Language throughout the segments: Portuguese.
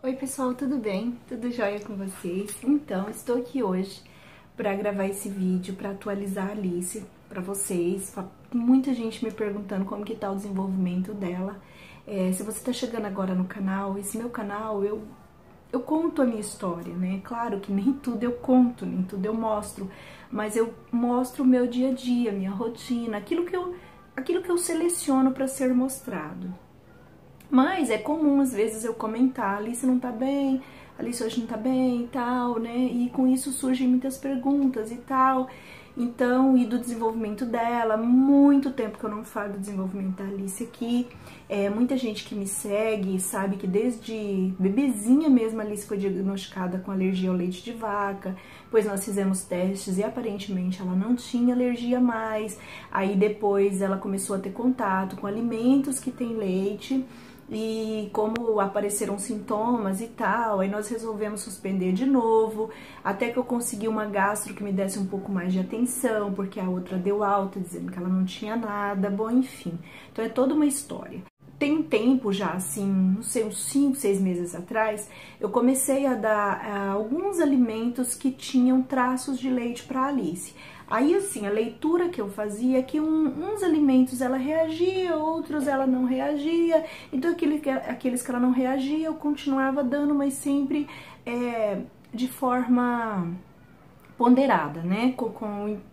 Oi pessoal, tudo bem? Tudo jóia com vocês? Então, estou aqui hoje para gravar esse vídeo, para atualizar a Alice para vocês. Tem muita gente me perguntando como que tá o desenvolvimento dela. Se você tá chegando agora no canal, esse meu canal, eu conto a minha história, né? Claro que nem tudo eu conto, nem tudo eu mostro, mas eu mostro o meu dia a dia, minha rotina, aquilo que eu seleciono para ser mostrado. Mas é comum, às vezes, eu comentar, Alice não tá bem, Alice hoje não tá bem e tal, né? E com isso surgem muitas perguntas e tal. Então, e do desenvolvimento dela, muito tempo que eu não falo do desenvolvimento da Alice aqui. Muita gente que me segue sabe que desde bebezinha mesmo a Alice foi diagnosticada com alergia ao leite de vaca, pois nós fizemos testes e aparentemente ela não tinha alergia mais. Aí depois ela começou a ter contato com alimentos que têm leite, e como apareceram sintomas e tal, aí nós resolvemos suspender de novo, até que eu consegui uma gastro que me desse um pouco mais de atenção, porque a outra deu alta, dizendo que ela não tinha nada, bom, enfim. Então é toda uma história. Tem um tempo já, assim, não sei, uns 5, 6 meses atrás, eu comecei a dar alguns alimentos que tinham traços de leite para Alice. Aí, assim, a leitura que eu fazia é que uns alimentos ela reagia, outros ela não reagia. Então, aqueles que ela não reagia, eu continuava dando, mas sempre de forma ponderada, né?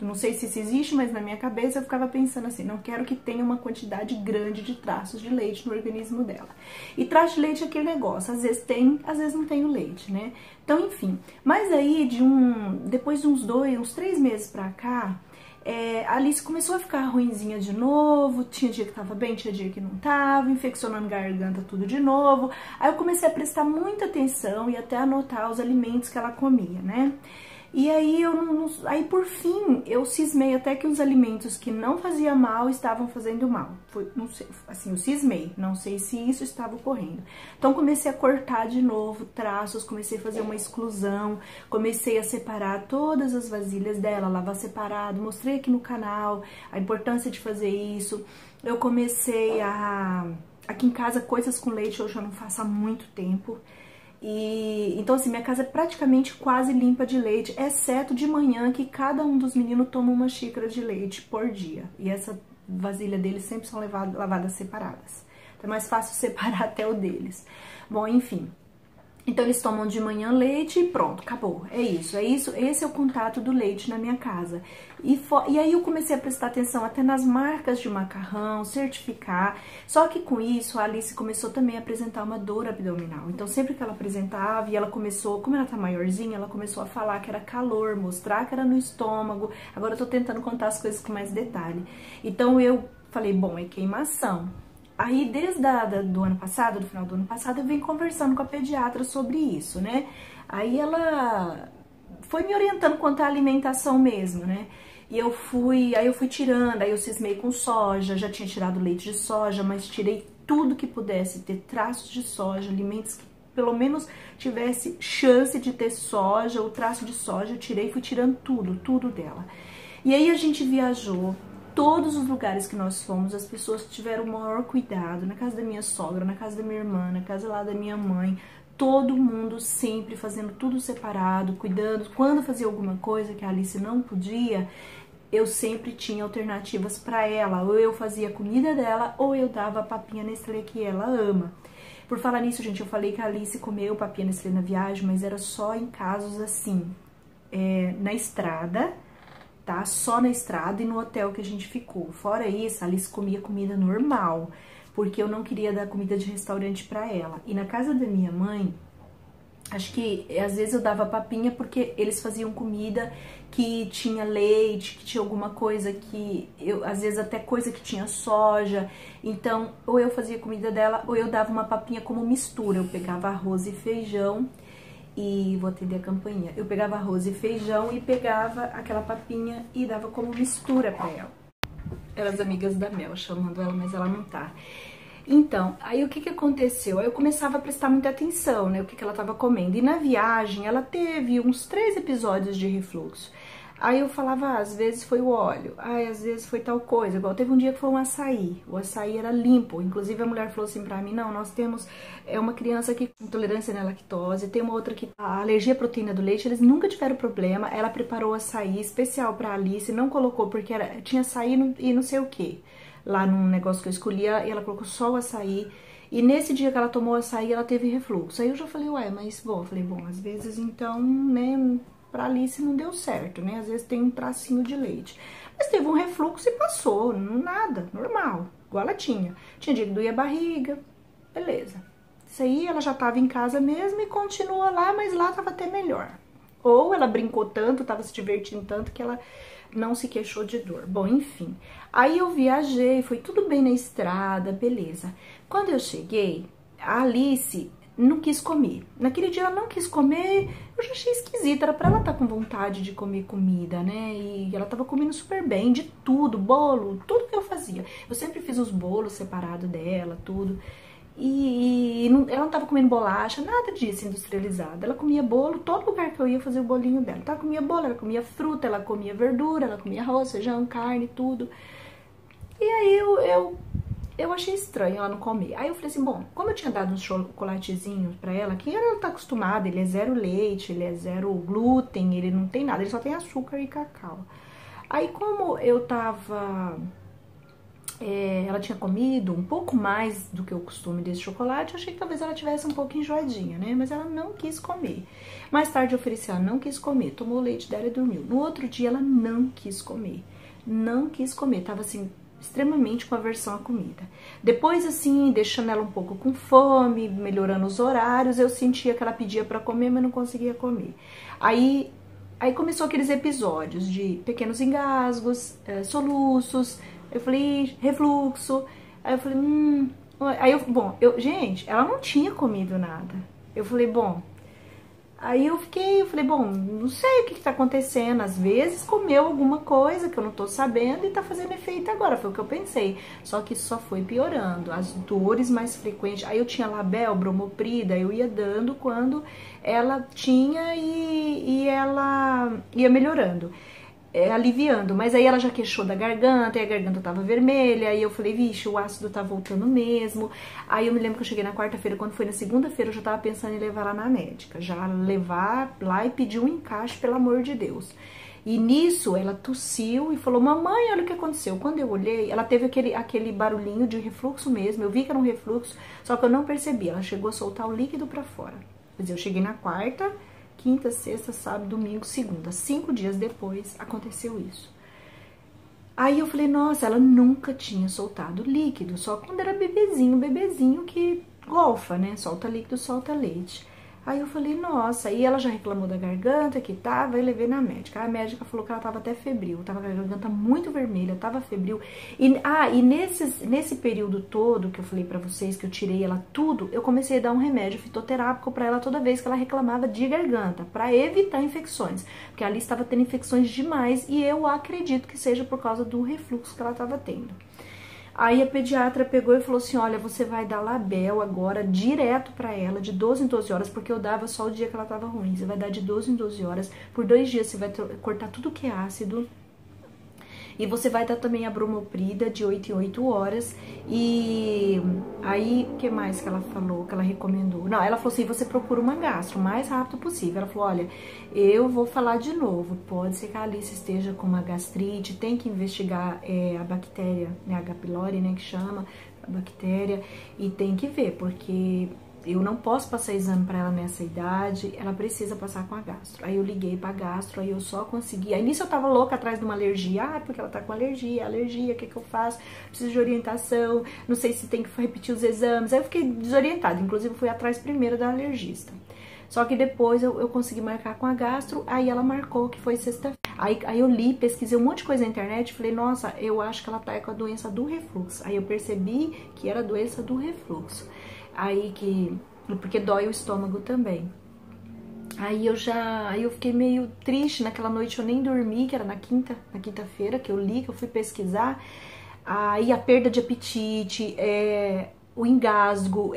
Não sei se isso existe, mas na minha cabeça eu ficava pensando assim, não quero que tenha uma quantidade grande de traços de leite no organismo dela. E traço de leite é aquele negócio, às vezes tem, às vezes não tem o leite, né? Então, enfim. Mas aí, depois de uns 3 meses pra cá, a Alice começou a ficar ruinzinha de novo, tinha dia que tava bem, tinha dia que não tava, infeccionando garganta tudo de novo. Aí eu comecei a prestar muita atenção e até anotar os alimentos que ela comia, né? E aí, aí por fim, eu cismei até que os alimentos que não faziam mal estavam fazendo mal. Não sei, assim, eu cismei, não sei se isso estava ocorrendo. Então, comecei a cortar de novo traços, comecei a fazer uma exclusão, comecei a separar todas as vasilhas dela, lavar separado, mostrei aqui no canal a importância de fazer isso. Eu comecei aqui em casa, coisas com leite eu já não faço há muito tempo. Então, assim, minha casa é praticamente quase limpa de leite, exceto de manhã, que cada um dos meninos toma uma xícara de leite por dia. E essa vasilha deles sempre são lavadas separadas. Então é mais fácil separar até o deles. Bom, enfim. Então, eles tomam de manhã leite e pronto, acabou. É isso. Esse é o contato do leite na minha casa. E aí eu comecei a prestar atenção até nas marcas de macarrão, certificar. Só que com isso, a Alice começou também a apresentar uma dor abdominal. Então, sempre que ela apresentava, e ela começou, como ela tá maiorzinha, ela começou a falar que era calor, mostrar que era no estômago. Agora eu tô tentando contar as coisas com mais detalhe. Então, eu falei, bom, é queimação. Aí, desde do ano passado, do final do ano passado, eu venho conversando com a pediatra sobre isso, né? Aí ela foi me orientando quanto à alimentação mesmo, né? E aí eu fui tirando, aí eu cismei com soja, já tinha tirado leite de soja, mas tirei tudo que pudesse ter traços de soja, alimentos que pelo menos tivesse chance de ter soja, ou traço de soja, eu tirei, fui tirando tudo dela. E aí a gente viajou. Todos os lugares que nós fomos, as pessoas tiveram o maior cuidado, na casa da minha sogra, na casa da minha irmã, na casa lá da minha mãe, todo mundo sempre fazendo tudo separado, cuidando. Quando fazia alguma coisa que a Alice não podia, eu sempre tinha alternativas para ela, ou eu fazia a comida dela, ou eu dava a papinha Nestlé que ela ama. Por falar nisso, gente, eu falei que a Alice comeu papinha Nestlé na viagem, mas era só em casos assim, na estrada, tá? Só na estrada e no hotel que a gente ficou. Fora isso, a Alice comia comida normal, porque eu não queria dar comida de restaurante pra ela. E na casa da minha mãe, acho que às vezes eu dava papinha porque eles faziam comida que tinha leite, que tinha alguma coisa que às vezes até coisa que tinha soja. Então, ou eu fazia comida dela, ou eu dava uma papinha como mistura. Eu pegava arroz e feijão. E vou atender a campainha. Eu pegava arroz e feijão e pegava aquela papinha e dava como mistura pra ela. Eram as amigas da Mel, chamando ela, mas ela não tá. Então, aí o que aconteceu? Aí eu começava a prestar muita atenção, né, o que ela tava comendo. E na viagem, ela teve uns 3 episódios de refluxo. Aí eu falava, às vezes foi o óleo, às vezes foi tal coisa. Igual teve um dia que foi um açaí, o açaí era limpo. Inclusive a mulher falou assim pra mim, não, nós temos uma criança que tem intolerância na lactose, tem uma outra que a alergia à proteína do leite, eles nunca tiveram problema. Ela preparou açaí especial pra Alice, não colocou porque tinha açaí e não sei o que. Lá num negócio que eu escolhia, ela colocou só o açaí. E nesse dia que ela tomou o açaí, ela teve refluxo. Aí eu já falei, ué, mas bom, eu falei, bom, às vezes então, né, pra Alice não deu certo, né? Às vezes tem um tracinho de leite. Mas teve um refluxo e passou, nada, normal, igual ela tinha. Tinha dia que doía a barriga, beleza. Isso aí ela já tava em casa mesmo e continua lá, mas lá tava até melhor. Ou ela brincou tanto, tava se divertindo tanto que ela não se queixou de dor. Bom, enfim. Aí eu viajei, foi tudo bem na estrada, beleza. Quando eu cheguei, a Alice não quis comer. Naquele dia ela não quis comer, eu já achei esquisito, era pra ela estar com vontade de comer comida, né? E ela tava comendo super bem, de tudo, bolo, tudo que eu fazia. Eu sempre fiz os bolos separados dela, tudo. Ela não tava comendo bolacha, nada disso industrializado. Ela comia bolo, todo lugar que eu ia fazer o bolinho dela. Ela comia bolo, ela comia fruta, ela comia verdura, ela comia arroz, feijão, carne, tudo. E aí eu achei estranho ela não comer. Aí eu falei assim, bom, como eu tinha dado uns chocolatezinhos pra ela, que ela tá acostumada, ele é zero leite, ele é zero glúten, ele não tem nada, ele só tem açúcar e cacau. Aí como eu tava... ela tinha comido um pouco mais do que o costume desse chocolate, eu achei que talvez ela tivesse um pouco enjoadinha, né? Mas ela não quis comer. Mais tarde eu ofereci, ela não quis comer, tomou o leite dela e dormiu. No outro dia ela não quis comer, tava assim, extremamente com aversão à comida. Depois, assim, deixando ela um pouco com fome, melhorando os horários, eu sentia que ela pedia pra comer, mas não conseguia comer. Aí começou aqueles episódios de pequenos engasgos, soluços. Eu falei, refluxo. Aí eu falei, gente, ela não tinha comido nada. Eu falei, bom. Aí eu falei, bom, não sei o que tá acontecendo. Às vezes comeu alguma coisa que eu não tô sabendo e tá fazendo efeito agora. Foi o que eu pensei. Só que isso só foi piorando. As dores mais frequentes. Aí eu tinha Label, Bromoprida, eu ia dando quando ela tinha e ela ia melhorando. Aliviando, mas aí ela já queixou da garganta, e a garganta tava vermelha, aí eu falei, vixe, o ácido tá voltando mesmo. Aí eu me lembro que eu cheguei na quarta-feira, quando foi na segunda-feira, eu já tava pensando em levar ela na médica, já levar lá e pedir um encaixe, pelo amor de Deus. E nisso ela tossiu e falou, mamãe, olha o que aconteceu. Quando eu olhei, ela teve aquele barulhinho de refluxo mesmo, eu vi que era um refluxo, só que eu não percebi, ela chegou a soltar o líquido pra fora. Quer dizer, eu cheguei na quarta, quinta, sexta, sábado, domingo, segunda. 5 dias depois aconteceu isso. Aí eu falei, nossa, ela nunca tinha soltado líquido, só quando era bebezinho que golfa, né? Solta líquido, solta leite. Aí eu falei, nossa, aí ela já reclamou da garganta que tava, e levei na médica. A médica falou que ela tava até febril, tava com a garganta muito vermelha, tava febril. E nesse período todo que eu falei pra vocês, que eu tirei ela tudo, eu comecei a dar um remédio fitoterápico pra ela toda vez que ela reclamava de garganta, pra evitar infecções. Porque ali estava tendo infecções demais e eu acredito que seja por causa do refluxo que ela tava tendo. Aí a pediatra pegou e falou assim, olha, você vai dar Label agora direto pra ela, de 12 em 12 horas, porque eu dava só o dia que ela tava ruim. Você vai dar de 12 em 12 horas, por 2 dias você vai cortar tudo que é ácido. E você vai dar também a Bromoprida de 8 em 8 horas. E aí, o que mais que ela falou, que ela recomendou? Não, ela falou assim, você procura uma gastro o mais rápido possível. Ela falou, olha, eu vou falar de novo, pode ser que a Alice esteja com uma gastrite, tem que investigar a bactéria, né, a H. pylori, né, que chama, a bactéria, e tem que ver, porque... eu não posso passar exame pra ela nessa idade, ela precisa passar com a gastro. Aí eu liguei pra gastro, aí eu só consegui. Aí nisso eu tava louca atrás de uma alergia. Porque ela tá com alergia, o que eu faço? Preciso de orientação, não sei se tem que repetir os exames. Aí eu fiquei desorientada, inclusive fui atrás primeiro da alergista. Só que depois eu consegui marcar com a gastro, aí ela marcou que foi sexta-feira. Aí eu li, pesquisei um monte de coisa na internet, falei, nossa, eu acho que ela tá com a doença do refluxo. Aí eu percebi que era a doença do refluxo. Porque dói o estômago também. Aí eu fiquei meio triste naquela noite, eu nem dormi, que era na quinta-feira que eu li, que eu fui pesquisar. Aí a perda de apetite, o engasgo,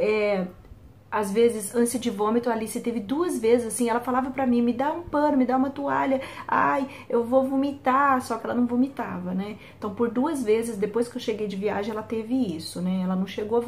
às vezes, ânsia de vômito, a Alice teve 2 vezes, assim, ela falava pra mim, me dá um pano, me dá uma toalha, ai, eu vou vomitar, só que ela não vomitava, né? Então, por 2 vezes, depois que eu cheguei de viagem, ela teve isso, né? Ela não chegou a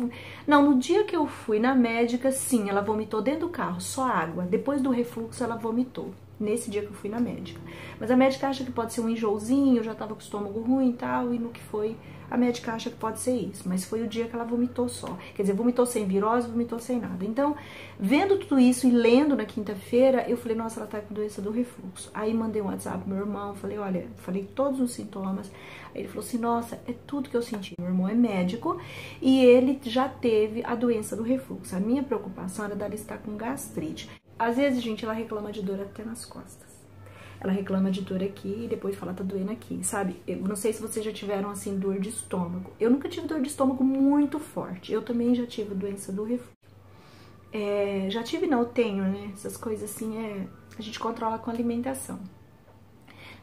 Não, no dia que eu fui na médica, sim, ela vomitou dentro do carro, só água. Depois do refluxo, ela vomitou. Nesse dia que eu fui na médica. Mas a médica acha que pode ser um enjoozinho, eu já tava com o estômago ruim e tal, e no que foi, a médica acha que pode ser isso. Mas foi o dia que ela vomitou só. Quer dizer, vomitou sem virose, vomitou sem nada. Então, vendo tudo isso e lendo na quinta-feira, eu falei, nossa, ela tá com doença do refluxo. Aí mandei um WhatsApp pro meu irmão, falei, olha, falei todos os sintomas. Aí ele falou assim, nossa, é tudo que eu senti. Meu irmão é médico e ele já teve a doença do refluxo. A minha preocupação era dela estar com gastrite. Às vezes, gente, ela reclama de dor até nas costas. Ela reclama de dor aqui e depois fala, tá doendo aqui, sabe? Eu não sei se vocês já tiveram, assim, dor de estômago. Eu nunca tive dor de estômago muito forte. Eu também já tive doença do refluxo. Já tive, não, eu tenho, né? Essas coisas assim, a gente controla com alimentação.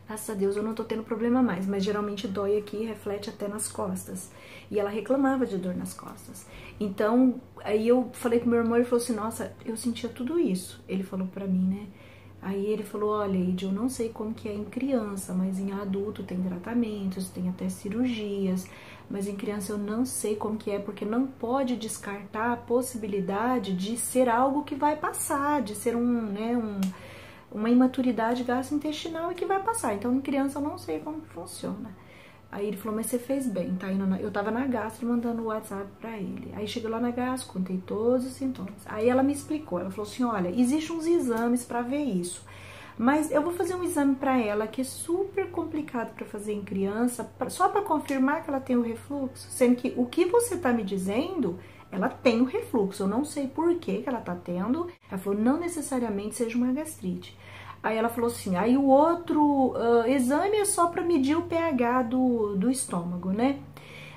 Graças a Deus eu não tô tendo problema mais, mas geralmente dói aqui e reflete até nas costas. E ela reclamava de dor nas costas. Então, aí eu falei com meu irmão, ele falou assim, nossa, eu sentia tudo isso. Ele falou pra mim, né? Aí ele falou, olha, Eide, eu não sei como que é em criança, mas em adulto tem tratamentos, tem até cirurgias, mas em criança eu não sei como que é, porque não pode descartar a possibilidade de ser algo que vai passar, de ser uma imaturidade gastrointestinal e que vai passar. Então, em criança eu não sei como que funciona. Aí ele falou, mas você fez bem, tá indo eu tava na gastro mandando o WhatsApp pra ele. Aí cheguei lá na gastro, contei todos os sintomas. Aí ela me explicou, ela falou assim, olha, existem uns exames pra ver isso. Mas eu vou fazer um exame pra ela que é super complicado pra fazer em criança, só pra confirmar que ela tem o refluxo. Sendo que o que você tá me dizendo, ela tem o refluxo, eu não sei por que ela tá tendo. Ela falou, não necessariamente seja uma gastrite. Aí ela falou assim, aí o outro exame é só para medir o pH do estômago, né?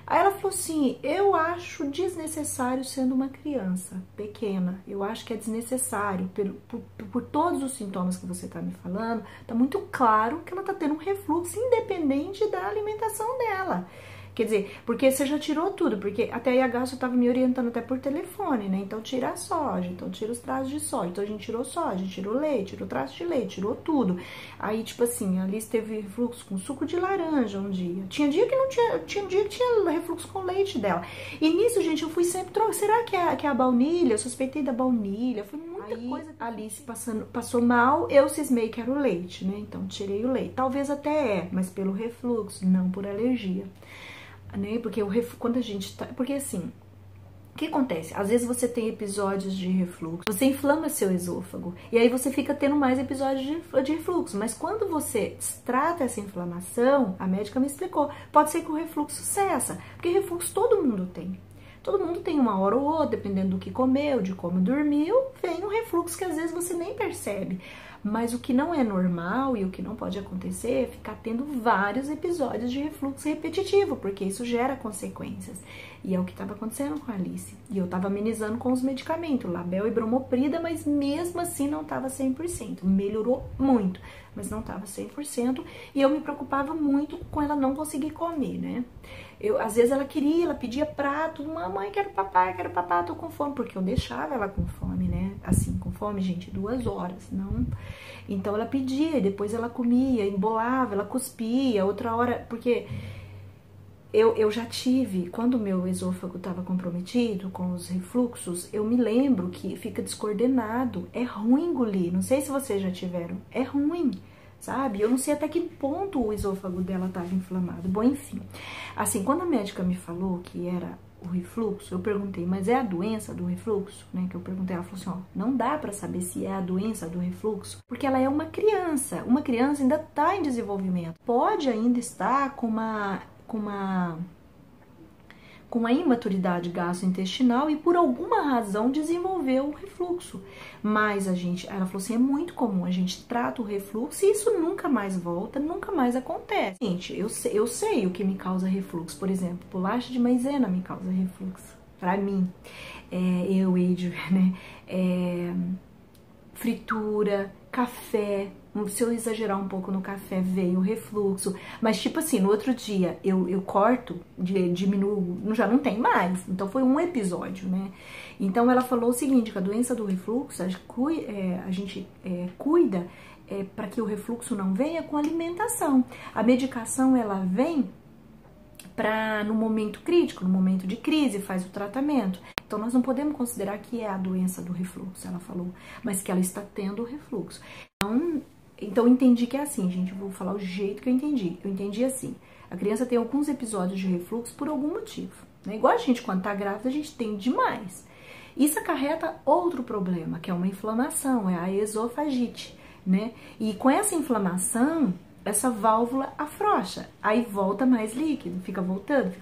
Aí ela falou assim, eu acho desnecessário sendo uma criança pequena, eu acho que é desnecessário, por todos os sintomas que você tá me falando, tá muito claro que ela tá tendo um refluxo independente da alimentação dela. Quer dizer, porque você já tirou tudo, porque até aí a gastro tava me orientando até por telefone, né? Então tira a soja, então tira os traços de soja. Então a gente tirou soja, tirou leite, tirou traço de leite, tirou tudo. Aí, tipo assim, a Alice teve refluxo com suco de laranja um dia. Tinha dia que não tinha, tinha dia que tinha refluxo com leite dela. E nisso, gente, eu fui sempre trocar. Será que é a baunilha? Eu suspeitei da baunilha. Foi muita coisa. A Alice passou mal, eu cismei que era o leite, né? Então tirei o leite. Talvez até mas pelo refluxo, não por alergia. Né? Porque quando a gente tá... Porque assim, o que acontece? Às vezes você tem episódios de refluxo, você inflama seu esôfago, e aí você fica tendo mais episódios de refluxo. Mas quando você trata essa inflamação, a médica me explicou, pode ser que o refluxo cessa, porque refluxo todo mundo tem. Todo mundo tem uma hora ou outra, dependendo do que comeu, de como dormiu, vem um refluxo que às vezes você nem percebe. Mas o que não é normal e o que não pode acontecer é ficar tendo vários episódios de refluxo repetitivo, porque isso gera consequências. E é o que estava acontecendo com a Alice. E eu estava amenizando com os medicamentos, Label e Bromoprida, mas mesmo assim não estava 100%. Melhorou muito, mas não estava 100%. E eu me preocupava muito com ela não conseguir comer, né? Às vezes ela pedia prato, mamãe, quero papá, tô com fome, porque eu deixava ela com fome, né? Assim, com fome, gente, 2 horas, não... Então ela pedia, e depois ela comia, embolava, ela cuspia, outra hora, porque eu já tive, quando o meu esôfago estava comprometido com os refluxos, eu me lembro que fica descoordenado, é ruim engolir, não sei se vocês já tiveram, é ruim. Sabe? Eu não sei até que ponto o esôfago dela estava inflamado. Bom, enfim. Assim, quando a médica me falou que era o refluxo, eu perguntei, mas é a doença do refluxo? Né? Que eu perguntei, ela falou assim, ó, não dá pra saber se é a doença do refluxo, porque ela é uma criança ainda tá em desenvolvimento. Pode ainda estar com uma imaturidade gastrointestinal e por alguma razão desenvolveu o refluxo. Mas ela falou assim, é muito comum, a gente trata o refluxo e isso nunca mais volta, nunca mais acontece. Gente, eu sei o que me causa refluxo, por exemplo, bolacha de maisena me causa refluxo, pra mim. Né? Fritura, café, Se eu exagerar um pouco no café, veio o refluxo. Mas, tipo assim, no outro dia eu corto, diminuo, já não tem mais. Então, foi um episódio, né? Então, ela falou o seguinte, que a doença do refluxo, a gente cuida para que o refluxo não venha com alimentação. A medicação, ela vem no momento crítico, no momento de crise, faz o tratamento. Então, nós não podemos considerar que é a doença do refluxo, ela falou, mas que ela está tendo o refluxo. Então, eu entendi que é assim, gente, eu vou falar o jeito que eu entendi. Eu entendi assim, a criança tem alguns episódios de refluxo por algum motivo, né? Igual a gente, quando tá grávida, a gente tem demais. Isso acarreta outro problema, que é uma inflamação, é a esofagite, né? E com essa inflamação, essa válvula afrouxa, aí volta mais líquido, fica voltando.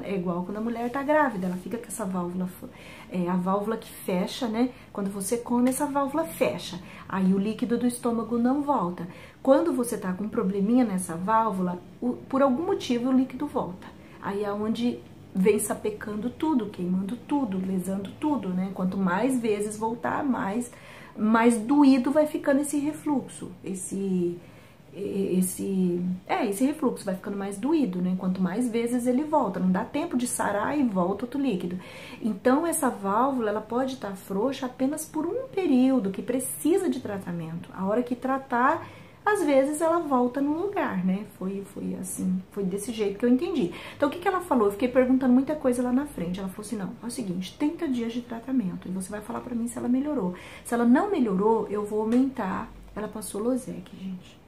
É igual quando a mulher tá grávida, ela fica com essa válvula, a válvula que fecha, né? Quando você come, essa válvula fecha, aí o líquido do estômago não volta. Quando você tá com um probleminha nessa válvula, por algum motivo o líquido volta. Aí é onde vem sapecando tudo, queimando tudo, lesando tudo, né? Quanto mais vezes voltar, mais doído vai ficando esse refluxo, esse refluxo vai ficando mais doído, né? Quanto mais vezes ele volta, não dá tempo de sarar e volta outro líquido. Então, essa válvula, ela pode estar frouxa apenas por um período que precisa de tratamento. A hora que tratar, às vezes ela volta no lugar, né? Foi assim, foi desse jeito que eu entendi. Então, o que ela falou? Eu fiquei perguntando muita coisa lá na frente. Ela falou assim, não, é o seguinte, 30 dias de tratamento e você vai falar pra mim se ela melhorou. Se ela não melhorou, eu vou aumentar. Ela passou Losec, gente.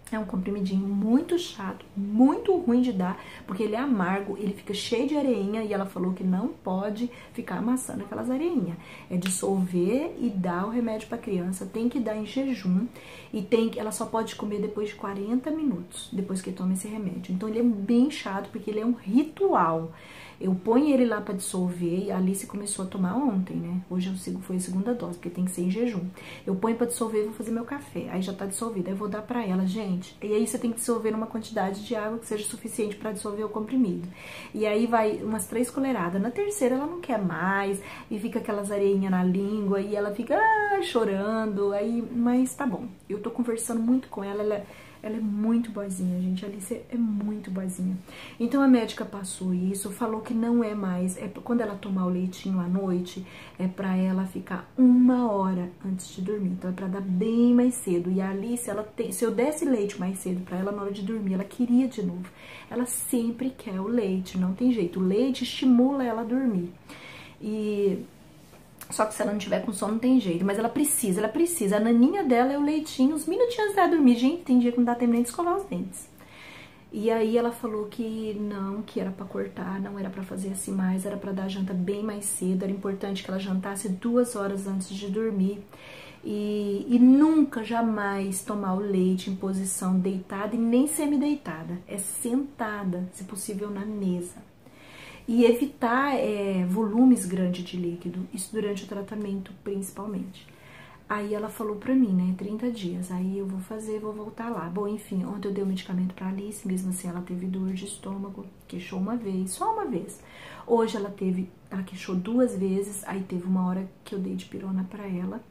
É um comprimidinho muito chato, muito ruim de dar, porque ele é amargo, ele fica cheio de areinha e ela falou que não pode ficar amassando aquelas areinhas. É dissolver e dar o remédio para criança, tem que dar em jejum e ela só pode comer depois de 40 minutos, depois que toma esse remédio. Então ele é bem chato, porque ele é um ritual. Eu ponho ele lá pra dissolver, e a Alice começou a tomar ontem, né? Hoje foi a segunda dose, porque tem que ser em jejum. Eu ponho pra dissolver e vou fazer meu café. Aí já tá dissolvido, aí eu vou dar pra ela, gente. E aí você tem que dissolver numa quantidade de água que seja suficiente pra dissolver o comprimido. E aí vai umas 3 colheradas. Na terceira ela não quer mais, e fica aquelas areinhas na língua, e ela fica chorando, mas tá bom. Eu tô conversando muito com ela, ela é muito boazinha, gente. A Alice é muito boazinha. Então a médica passou isso, falou que não é mais, quando ela tomar o leitinho à noite, é pra ela ficar 1 hora antes de dormir. Então é pra dar bem mais cedo. E a Alice, se eu desse leite mais cedo pra ela na hora de dormir, ela queria de novo. Ela sempre quer o leite, não tem jeito. O leite estimula ela a dormir. Só que se ela não tiver com sono, não tem jeito. Mas ela precisa. A naninha dela é o leitinho, uns minutinhos dela dormir. Gente, tem dia que não dá tempo nem de escovar os dentes. E aí ela falou que não, que era pra cortar, não era pra fazer assim mais, era pra dar a janta bem mais cedo. Era importante que ela jantasse 2 horas antes de dormir. E nunca, jamais tomar o leite em posição deitada e nem semi-deitada. É sentada, se possível, na mesa. E evitar volumes grandes de líquido, isso durante o tratamento principalmente. Aí ela falou pra mim, né, 30 dias, aí eu vou fazer, vou voltar lá. Bom, enfim, ontem eu dei o medicamento pra Alice, mesmo assim ela teve dor de estômago, queixou uma vez, só uma vez. Hoje ela queixou 2 vezes, aí teve uma hora que eu dei dipirona pra ela.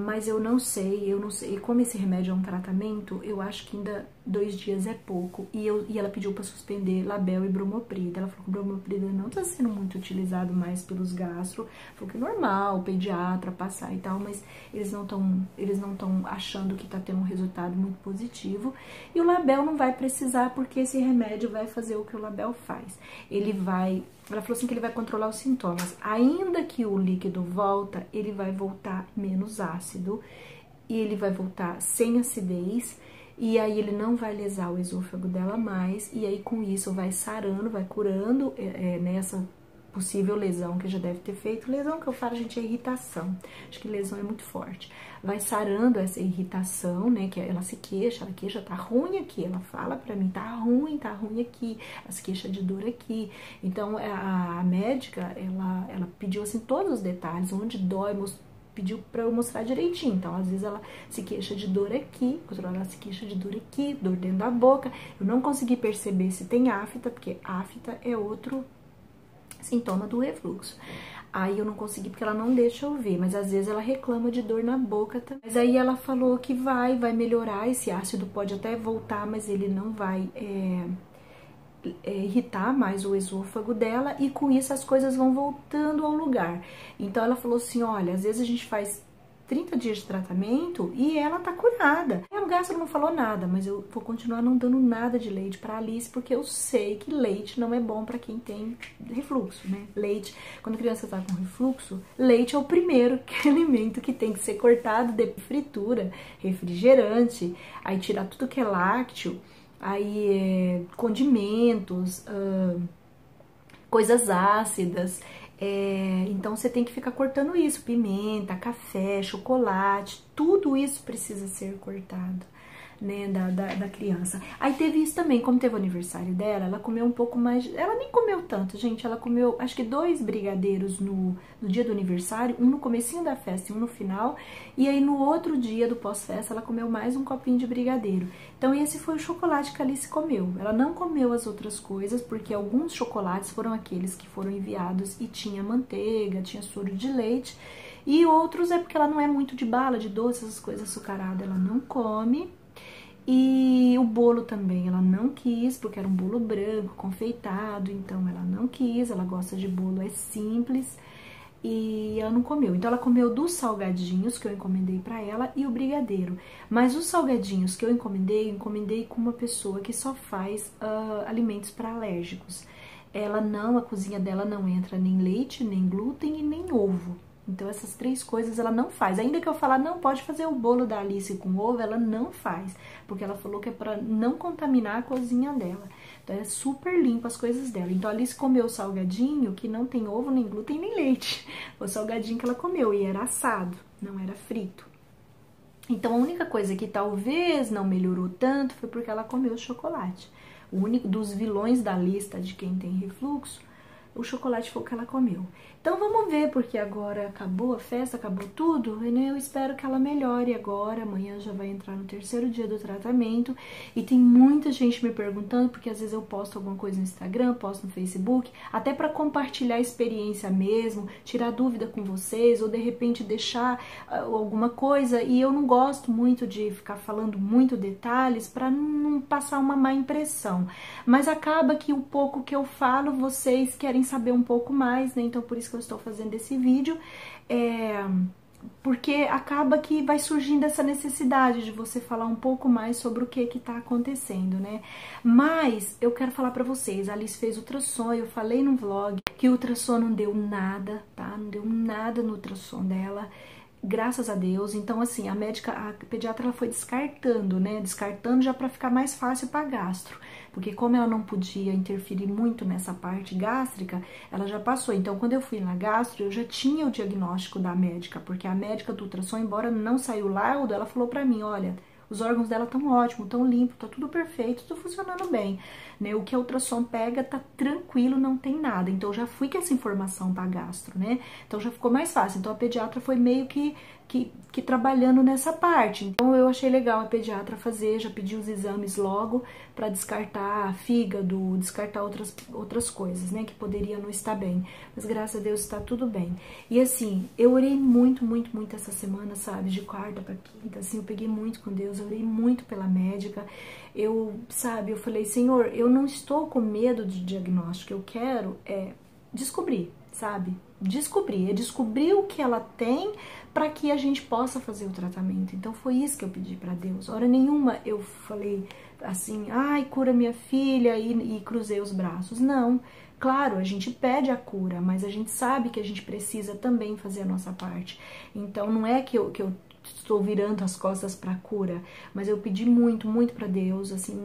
Mas eu não sei, como esse remédio é um tratamento, eu acho que ainda 2 dias é pouco, e ela pediu pra suspender Label e Bromoprida. Ela falou que o Bromoprida não tá sendo muito utilizado mais pelos gastro, falou que é normal o pediatra passar e tal, mas eles não estão achando que tá tendo um resultado muito positivo, e o Label não vai precisar, porque esse remédio vai fazer o que o Label faz, ela falou assim que ele vai controlar os sintomas. Ainda que o líquido volta, ele vai voltar menos ácido e ele vai voltar sem acidez, e aí ele não vai lesar o esôfago dela mais, e aí com isso vai sarando, vai curando nessa possível lesão que já deve ter feito. Lesão que eu falo, gente, é irritação. Acho que lesão é muito forte. Vai sarando essa irritação, né, que ela se queixa, tá ruim aqui, ela fala pra mim, tá ruim aqui, ela se queixa de dor aqui. Então, a médica, ela pediu, assim, todos os detalhes, onde dói, pediu pra eu mostrar direitinho. Então, às vezes ela se queixa de dor aqui, outra hora ela se queixa de dor aqui, dor dentro da boca. Eu não consegui perceber se tem afta, porque afta é outro sintoma do refluxo. Aí eu não consegui porque ela não deixa eu ver, mas às vezes ela reclama de dor na boca também. Mas aí ela falou que vai melhorar, esse ácido pode até voltar, mas ele não vai irritar mais o esôfago dela, e com isso as coisas vão voltando ao lugar. Então ela falou assim, olha, às vezes a gente faz 30 dias de tratamento e ela tá curada. O gastro não falou nada, mas eu vou continuar não dando nada de leite pra Alice, porque eu sei que leite não é bom pra quem tem refluxo, né? Leite, quando a criança tá com refluxo, leite é o primeiro alimento que tem que ser cortado de fritura, refrigerante, aí tirar tudo que é lácteo, aí condimentos, coisas ácidas. Então você tem que ficar cortando isso, pimenta, café, chocolate, tudo isso precisa ser cortado, né, da criança. Aí teve isso também, como teve o aniversário dela, ela comeu um pouco mais, ela nem comeu tanto, gente, ela comeu acho que 2 brigadeiros no dia do aniversário, um no comecinho da festa e um no final, e aí no outro dia do pós-festa ela comeu mais um copinho de brigadeiro. Então esse foi o chocolate que a Alice comeu. Ela não comeu as outras coisas, porque alguns chocolates foram aqueles que foram enviados e tinha manteiga, tinha soro de leite, e outros é porque ela não é muito de bala, de doce, essas coisas açucaradas, ela não come. E o bolo também ela não quis, porque era um bolo branco, confeitado, então ela não quis, ela gosta de bolo, é simples, e ela não comeu. Então ela comeu dos salgadinhos que eu encomendei pra ela e o brigadeiro. Mas os salgadinhos que eu encomendei com uma pessoa que só faz alimentos para alérgicos. A cozinha dela não entra nem leite, nem glúten e nem ovo. Então essas 3 coisas ela não faz. Ainda que eu falar, não, pode fazer o bolo da Alice com ovo, ela não faz. Porque ela falou que é pra não contaminar a cozinha dela. Então é super limpa as coisas dela. Então a Alice comeu o salgadinho, que não tem ovo, nem glúten, nem leite. O salgadinho que ela comeu, e era assado, não era frito. Então a única coisa que talvez não melhorou tanto foi porque ela comeu chocolate. O único dos vilões da lista de quem tem refluxo, o chocolate foi o que ela comeu. Então vamos ver, porque agora acabou a festa, acabou tudo, né? Eu espero que ela melhore agora. Amanhã já vai entrar no 3º dia do tratamento. E tem muita gente me perguntando, porque às vezes eu posto alguma coisa no Instagram, posto no Facebook, até para compartilhar a experiência mesmo, tirar dúvida com vocês, ou de repente deixar alguma coisa. E eu não gosto muito de ficar falando muito detalhes para não passar uma má impressão. Mas acaba que o pouco que eu falo, vocês querem saber um pouco mais, né? Então por isso que eu estou fazendo esse vídeo, porque acaba que vai surgindo essa necessidade de você falar um pouco mais sobre o que tá acontecendo, né? Mas eu quero falar pra vocês, a Alice fez ultrassom, eu falei no vlog que o ultrassom não deu nada, tá? Não deu nada no ultrassom dela, graças a Deus. Então assim, a pediatra, ela foi descartando, né? Descartando já pra ficar mais fácil pra gastro. Porque como ela não podia interferir muito nessa parte gástrica, ela já passou. Então, quando eu fui na gastro, eu já tinha o diagnóstico da médica, porque a médica do ultrassom, embora não saiu o laudo, ela falou pra mim, olha, os órgãos dela estão ótimos, estão limpos, tá tudo perfeito, tudo funcionando bem, né? O que a ultrassom pega tá tranquilo, não tem nada. Então, eu já fui com essa informação pra gastro, né? Então, já ficou mais fácil. Então, a pediatra foi meio que trabalhando nessa parte. Então eu achei legal a pediatra fazer, já pedi os exames logo para descartar fígado, descartar outras coisas, né, que poderia não estar bem. Mas graças a Deus está tudo bem. E assim, eu orei muito essa semana, sabe, de quarta para quinta, assim, eu peguei muito com Deus, eu orei muito pela médica. Eu falei, Senhor, eu não estou com medo de diagnóstico, eu quero descobrir, sabe? Descobrir o que ela tem para que a gente possa fazer o tratamento. Então foi isso que eu pedi para Deus. Hora nenhuma eu falei assim, ai, cura minha filha e cruzei os braços. Não, claro, a gente pede a cura, mas a gente sabe que a gente precisa também fazer a nossa parte. Então não é que eu estou virando as costas para a cura, mas eu pedi muito para Deus, assim,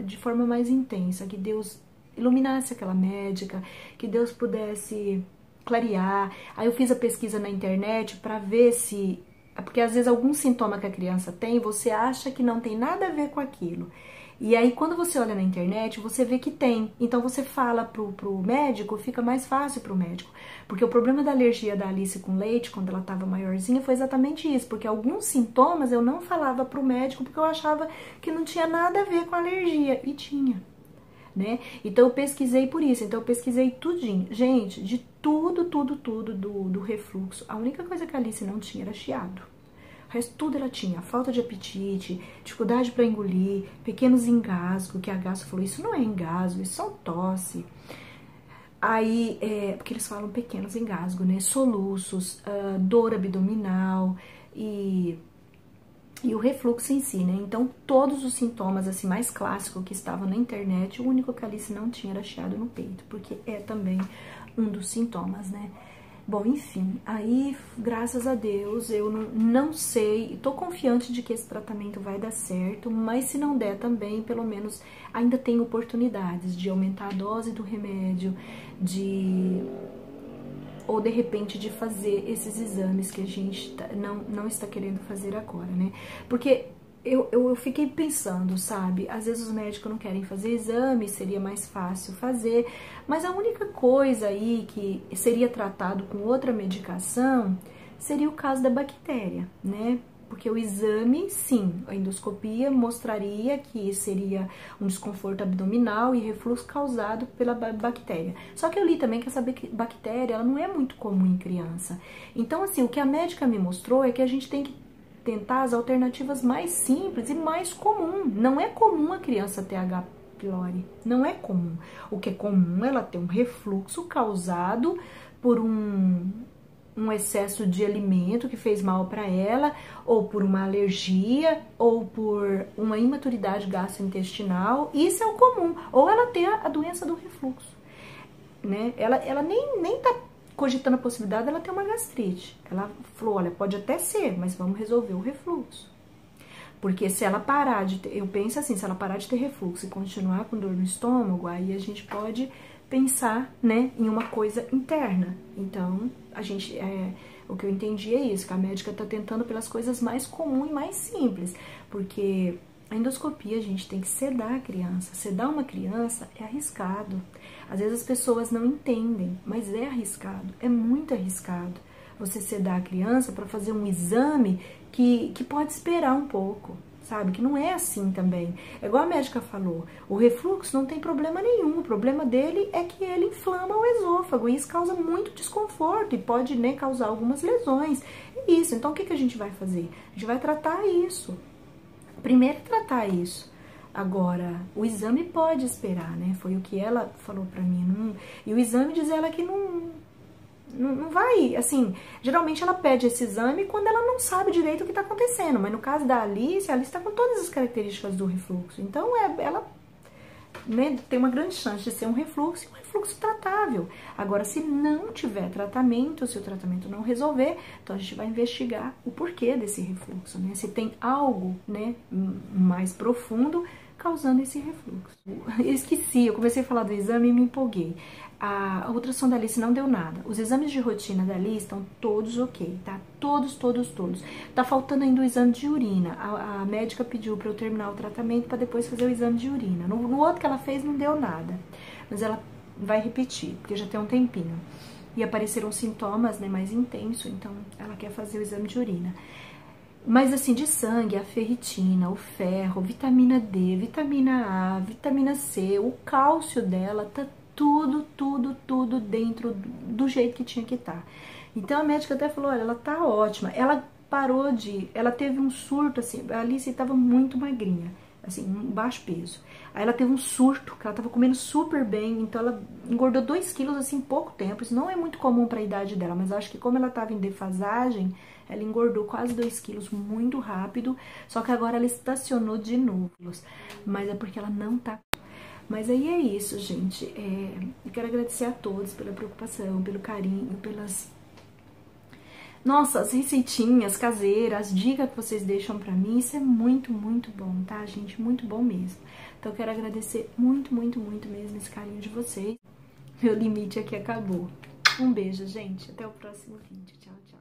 de forma mais intensa, que Deus iluminasse aquela médica, que Deus pudesse clarear. Aí eu fiz a pesquisa na internet para ver se... Porque às vezes algum sintoma que a criança tem, você acha que não tem nada a ver com aquilo. E aí quando você olha na internet, você vê que tem. Então você fala pro médico, fica mais fácil pro médico. Porque o problema da alergia da Alice com leite, quando ela estava maiorzinha, foi exatamente isso. Porque alguns sintomas eu não falava pro médico, porque eu achava que não tinha nada a ver com a alergia. E tinha. né? Então eu pesquisei por isso, então eu pesquisei tudinho. Gente, de tudo do refluxo, a única coisa que a Alice não tinha era chiado. O resto tudo ela tinha, falta de apetite, dificuldade para engolir, pequenos engasgos, que a Gastro falou, isso não é engasgo, isso é só tosse. Aí, porque eles falam pequenos engasgos, né? Soluços, dor abdominal e o refluxo em si, né? Então, todos os sintomas, assim, mais clássicos que estavam na internet, o único que a Alice não tinha era chiado no peito, porque é também um dos sintomas, né? Bom, enfim, aí, graças a Deus, eu não sei, tô confiante de que esse tratamento vai dar certo, mas se não der também, pelo menos, ainda tem oportunidades de aumentar a dose do remédio, ou de repente de fazer esses exames que a gente não está querendo fazer agora, né? Porque eu fiquei pensando, sabe? Às vezes os médicos não querem fazer exame, seria mais fácil fazer, mas a única coisa aí que seria tratado com outra medicação seria o caso da bactéria, né? Porque o exame, sim, a endoscopia mostraria que seria um desconforto abdominal e refluxo causado pela bactéria. Só que eu li também que essa bactéria ela não é muito comum em criança. Então, assim, o que a médica me mostrou é que a gente tem que tentar as alternativas mais simples e mais comum. Não é comum a criança ter H. pylori, não é comum. O que é comum é ela ter um refluxo causado por um excesso de alimento que fez mal para ela, ou por uma alergia, ou por uma imaturidade gastrointestinal. Isso é o comum. Ou ela ter a doença do refluxo, né? Ela nem tá cogitando a possibilidade dela ter uma gastrite. Ela falou, olha, pode até ser, mas vamos resolver o refluxo. Porque se ela parar de ter, eu penso assim, se ela parar de ter refluxo e continuar com dor no estômago, aí a gente pode pensar, né, em uma coisa interna. Então, o que eu entendi é isso, que a médica tá tentando pelas coisas mais comuns e mais simples, porque a endoscopia, a gente tem que sedar a criança. Sedar uma criança é arriscado. Às vezes as pessoas não entendem, mas é arriscado, é muito arriscado você sedar a criança para fazer um exame que pode esperar um pouco, sabe? Que não é assim também. É igual a médica falou, o refluxo não tem problema nenhum, o problema dele é que ele inflama o esôfago e isso causa muito desconforto e pode, né, causar algumas lesões. É isso, então o que a gente vai fazer? A gente vai tratar isso. Primeiro é tratar isso. Agora, o exame pode esperar, né? Foi o que ela falou pra mim. E o exame diz ela que não vai, assim, geralmente ela pede esse exame quando ela não sabe direito o que tá acontecendo, mas no caso da Alice, a Alice tá com todas as características do refluxo, então ela, né, tem uma grande chance de ser um refluxo e um refluxo tratável. Agora, se não tiver tratamento, se o tratamento não resolver, então a gente vai investigar o porquê desse refluxo, né, se tem algo, né, mais profundo causando esse refluxo. Eu esqueci, eu comecei a falar do exame e me empolguei. A ultrassom da Alice não deu nada. Os exames de rotina da Alice estão todos ok, tá? Todos. Tá faltando ainda o exame de urina. A médica pediu para eu terminar o tratamento para depois fazer o exame de urina. No outro que ela fez não deu nada, mas ela vai repetir, porque já tem um tempinho. E apareceram sintomas, né, mais intensos, então ela quer fazer o exame de urina. Mas assim, de sangue, a ferritina, o ferro, vitamina D, vitamina A, vitamina C, o cálcio dela, tá tudo dentro do jeito que tinha que estar. Então a médica até falou, olha, ela tá ótima. Ela parou ela teve um surto, assim, a Alice estava muito magrinha, assim, um baixo peso. Aí ela teve um surto, que ela tava comendo super bem, então ela engordou 2 quilos, assim, em pouco tempo. Isso não é muito comum para a idade dela, mas acho que como ela tava em defasagem, ela engordou quase 2 quilos muito rápido, só que agora ela estacionou de novo. Mas é porque ela não tá... Mas aí é isso, gente. Eu quero agradecer a todos pela preocupação, pelo carinho, pelas... Nossa, as receitinhas caseiras, as dicas que vocês deixam pra mim, isso é muito bom, tá, gente? Muito bom mesmo. Então eu quero agradecer muito mesmo esse carinho de vocês. Meu limite aqui acabou. Um beijo, gente. Até o próximo vídeo. Tchau, tchau.